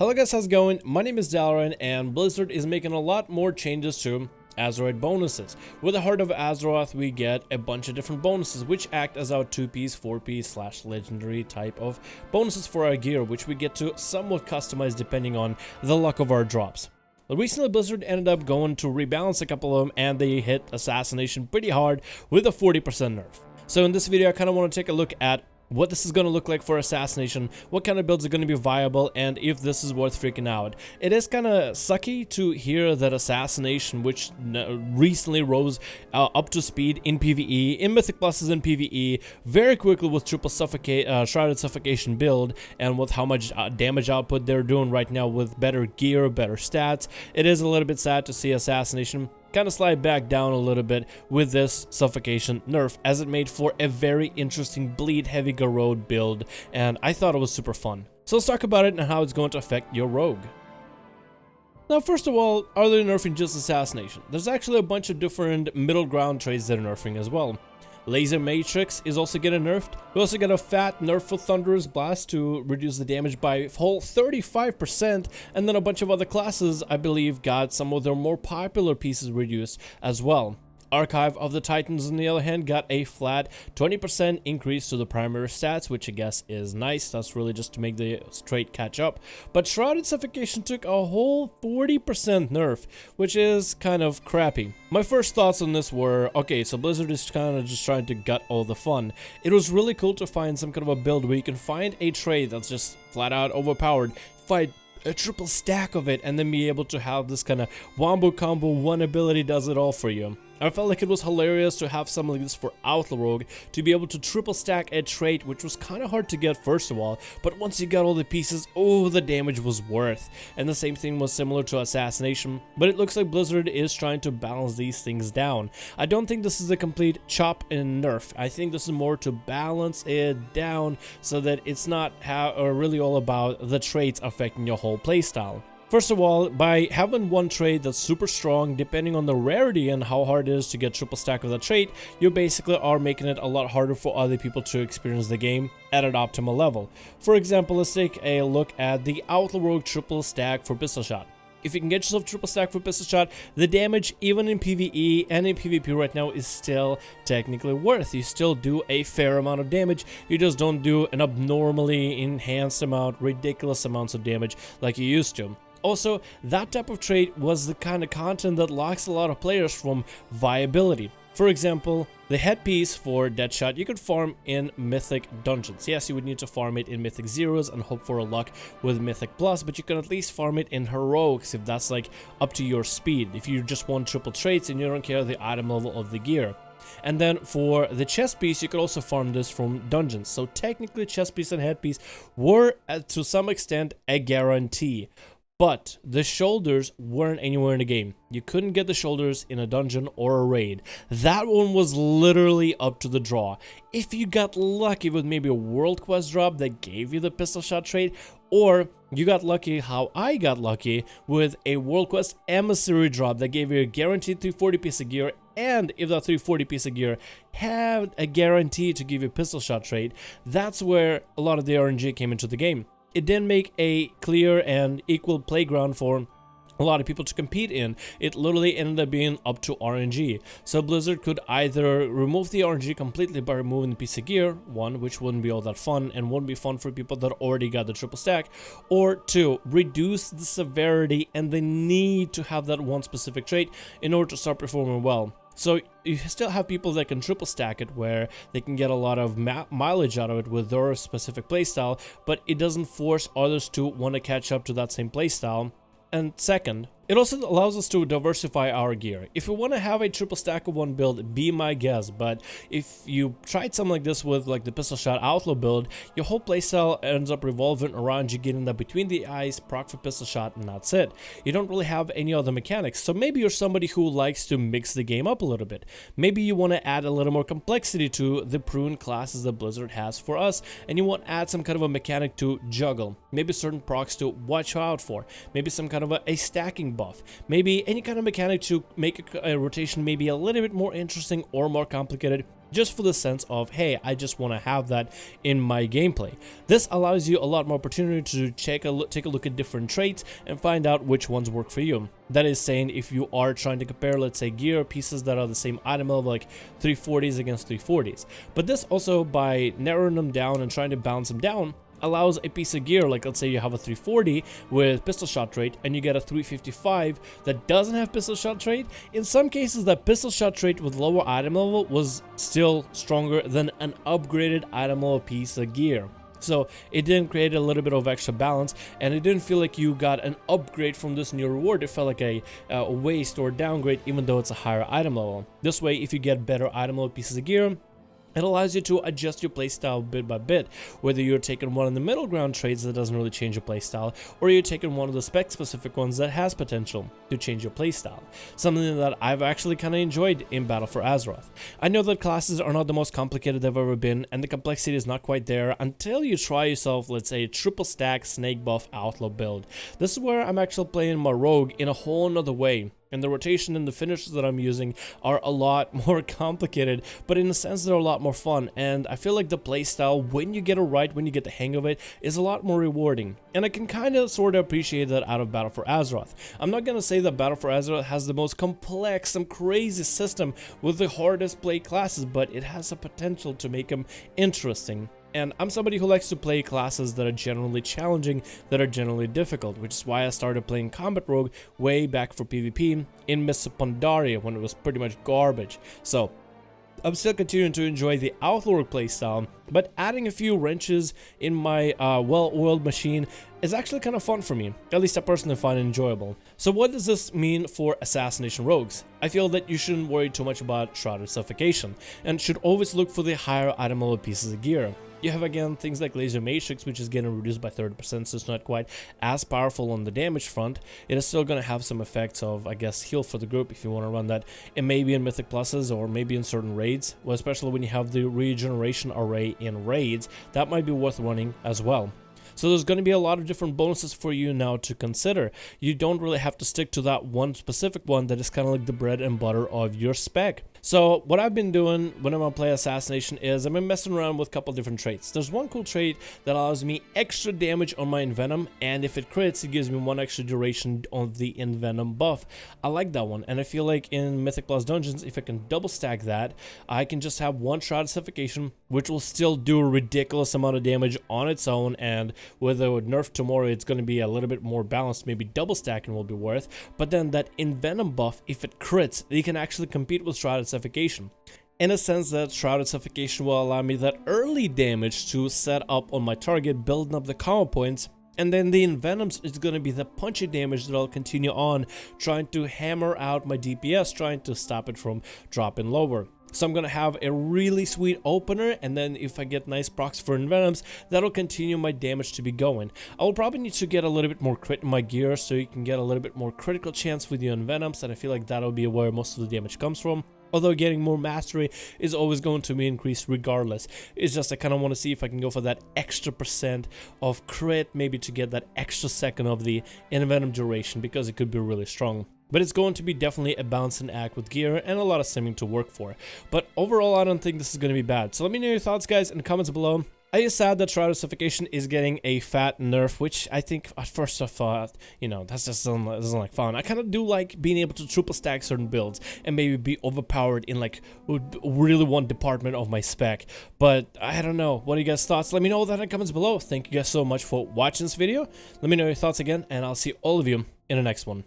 Hello guys, how's it going? My name is Dalaran, and Blizzard is making a lot more changes to Azeroth bonuses. With the Heart of Azeroth, we get a bunch of different bonuses, which act as our 2-piece, 4-piece / legendary type of bonuses for our gear, which we get to somewhat customize depending on the luck of our drops. Recently, Blizzard ended up going to rebalance a couple of them, and they hit Assassination pretty hard with a 40% nerf. So in this video, I kind of want to take a look at what this is going to look like for Assassination, what kind of builds are going to be viable, and if this is worth freaking out. It is kind of sucky to hear that Assassination, which recently rose up to speed in PvE, in Mythic Pluses in PvE, very quickly with triple Shrouded Suffocation build, and with how much damage output they're doing right now with better gear, better stats, it is a little bit sad to see Assassination kind of slide back down a little bit with this Suffocation nerf, as it made for a very interesting bleed heavy Garrod build, and I thought it was super fun. So let's talk about it and how it's going to affect your rogue. Now, first of all, are they nerfing just Assassination? There's actually a bunch of different middle ground traits that are nerfing as well. Laser Matrix is also getting nerfed. We also get a fat nerf for Thunderous Blast to reduce the damage by a whole 35%, and then a bunch of other classes, I believe, got some of their more popular pieces reduced as well. Archive of the Titans, on the other hand, got a flat 20% increase to the primary stats, which I guess is nice. That's really just to make the trait catch up. But Shrouded Suffocation took a whole 40% nerf, which is kind of crappy. My first thoughts on this were, okay, so Blizzard is kind of just trying to gut all the fun. It was really cool to find some kind of a build where you can find a trait that's just flat out overpowered, fight a triple stack of it, and then be able to have this kind of wombo combo, one ability does it all for you. I felt like it was hilarious to have something like this for Outlaw Rogue, to be able to triple stack a trait, which was kind of hard to get first of all, but once you got all the pieces, oh, the damage was worth. And the same thing was similar to Assassination, but it looks like Blizzard is trying to balance these things down. I don't think this is a complete chop and nerf. I think this is more to balance it down so that it's not really all about the traits affecting your whole playstyle. First of all, by having one trait that's super strong, depending on the rarity and how hard it is to get triple stack of that trait, you basically are making it a lot harder for other people to experience the game at an optimal level. For example, let's take a look at the Outlaw Rogue triple stack for Pistol Shot. If you can get yourself triple stack for Pistol Shot, the damage even in PvE and in PvP right now is still technically worth. You still do a fair amount of damage, you just don't do an abnormally enhanced amount, ridiculous amounts of damage like you used to. Also, that type of trait was the kind of content that locks a lot of players from viability. For example, the headpiece for Deadshot you could farm in Mythic dungeons. Yes, you would need to farm it in Mythic Zeros and hope for a luck with Mythic Plus, but you can at least farm it in Heroics if that's like up to your speed. If you just want triple traits and you don't care the item level of the gear. And then for the chest piece, you could also farm this from dungeons. So technically, chest piece and headpiece were to some extent a guarantee. But the shoulders weren't anywhere in the game. You couldn't get the shoulders in a dungeon or a raid. That one was literally up to the draw. If you got lucky with maybe a world quest drop that gave you the pistol shot trait, or you got lucky how I got lucky with a world quest emissary drop that gave you a guaranteed 340 piece of gear, and if that 340 piece of gear had a guarantee to give you a pistol shot trait, that's where a lot of the RNG came into the game. It didn't make a clear and equal playground for a lot of people to compete in. It literally ended up being up to RNG. So Blizzard could either remove the RNG completely by removing the piece of gear, one, which wouldn't be all that fun and wouldn't be fun for people that already got the triple stack, or two, reduce the severity and the need to have that one specific trait in order to start performing well. So you still have people that can triple stack it, where they can get a lot of mileage out of it with their specific playstyle, but it doesn't force others to want to catch up to that same playstyle. And second, it also allows us to diversify our gear. If you want to have a triple stack of one build, be my guest, but if you tried something like this with like the Pistol Shot Outlaw build, your whole playstyle ends up revolving around you getting that between the eyes proc for Pistol Shot, and that's it. You don't really have any other mechanics, so maybe you're somebody who likes to mix the game up a little bit. Maybe you want to add a little more complexity to the prune classes that Blizzard has for us, and you want to add some kind of a mechanic to juggle. Maybe certain procs to watch out for, maybe some kind of a stacking rotating buff. Maybe any kind of mechanic to make a rotation maybe a little bit more interesting or more complicated, just for the sense of, hey, I just want to have that in my gameplay. This allows you a lot more opportunity to take a look at different traits and find out which ones work for you. That is saying, if you are trying to compare, let's say, gear pieces that are the same item level, like 340s against 340s. But this also, by narrowing them down and trying to balance them down, allows a piece of gear, like let's say you have a 340 with pistol shot trait and you get a 355 that doesn't have pistol shot trait. In some cases, that pistol shot trait with lower item level was still stronger than an upgraded item level piece of gear. So it didn't create a little bit of extra balance, and it didn't feel like you got an upgrade from this new reward. It felt like a waste or downgrade, even though it's a higher item level. This way, if you get better item level pieces of gear, it allows you to adjust your playstyle bit by bit, whether you're taking one of the middle ground traits that doesn't really change your playstyle, or you're taking one of the spec-specific ones that has potential to change your playstyle. Something that I've actually kind of enjoyed in Battle for Azeroth. I know that classes are not the most complicated they've ever been, and the complexity is not quite there until you try yourself, let's say, a triple stack snake buff outlaw build. This is where I'm actually playing my rogue in a whole nother way. And the rotation and the finishes that I'm using are a lot more complicated, but in a sense they're a lot more fun. And I feel like the playstyle, when you get it right, when you get the hang of it, is a lot more rewarding. And I can kind of sort of appreciate that out of Battle for Azeroth. I'm not gonna say that Battle for Azeroth has the most complex and crazy system with the hardest play classes, but it has the potential to make them interesting. And I'm somebody who likes to play classes that are generally challenging, that are generally difficult, which is why I started playing Combat Rogue way back for PvP in Mists of Pandaria when it was pretty much garbage. So I'm still continuing to enjoy the Outlaw playstyle, but adding a few wrenches in my well-oiled machine is actually kind of fun for me. At least I personally find it enjoyable. So what does this mean for Assassination Rogues? I feel that you shouldn't worry too much about Shrouded Suffocation, and should always look for the higher item level pieces of gear. You have again things like Laser Matrix, which is getting reduced by 30%, so it's not quite as powerful on the damage front. It is still going to have some effects of, I guess, heal for the group if you want to run that, and maybe in Mythic Pluses or maybe in certain raids, well, especially when you have the regeneration array in raids, that might be worth running as well. So there's going to be a lot of different bonuses for you now to consider. You don't really have to stick to that one specific one that is kind of like the bread and butter of your spec. So what I've been doing whenever I play Assassination is I've been messing around with a couple different traits. There's one cool trait that allows me extra damage on my Envenom, and if it crits, it gives me 1 extra duration on the Envenom buff. I like that one, and I feel like in Mythic Plus Dungeons, if I can double stack that, I can just have 1 Shrouded Suffocation, which will still do a ridiculous amount of damage on its own, and with a nerf tomorrow, it's going to be a little bit more balanced. Maybe double stacking will be worth, but then that Envenom buff, if it crits, you can actually compete with Shrouded Suffocation. In a sense that Shrouded Suffocation will allow me that early damage to set up on my target, building up the combo points, and then the Envenoms is going to be the punchy damage that I'll continue on, trying to hammer out my DPS, trying to stop it from dropping lower. So I'm going to have a really sweet opener, and then if I get nice procs for Envenoms, that'll continue my damage to be going. I will probably need to get a little bit more crit in my gear so you can get a little bit more critical chance with your Envenoms, and I feel like that'll be where most of the damage comes from. Although getting more mastery is always going to be increased regardless. It's just I kind of want to see if I can go for that extra % of crit, maybe to get that extra second of the Envenom duration, because it could be really strong. But it's going to be definitely a balancing act with gear and a lot of simming to work for. But overall, I don't think this is going to be bad. So let me know your thoughts, guys, in the comments below. Are you sad that Shrouded Suffocation is getting a fat nerf, which I think at first I thought, you know, that's just doesn't like fun. I kind of do like being able to triple stack certain builds and maybe be overpowered in like really one department of my spec. But I don't know. What are you guys' thoughts? Let me know that in the comments below. Thank you guys so much for watching this video. Let me know your thoughts again, and I'll see all of you in the next one.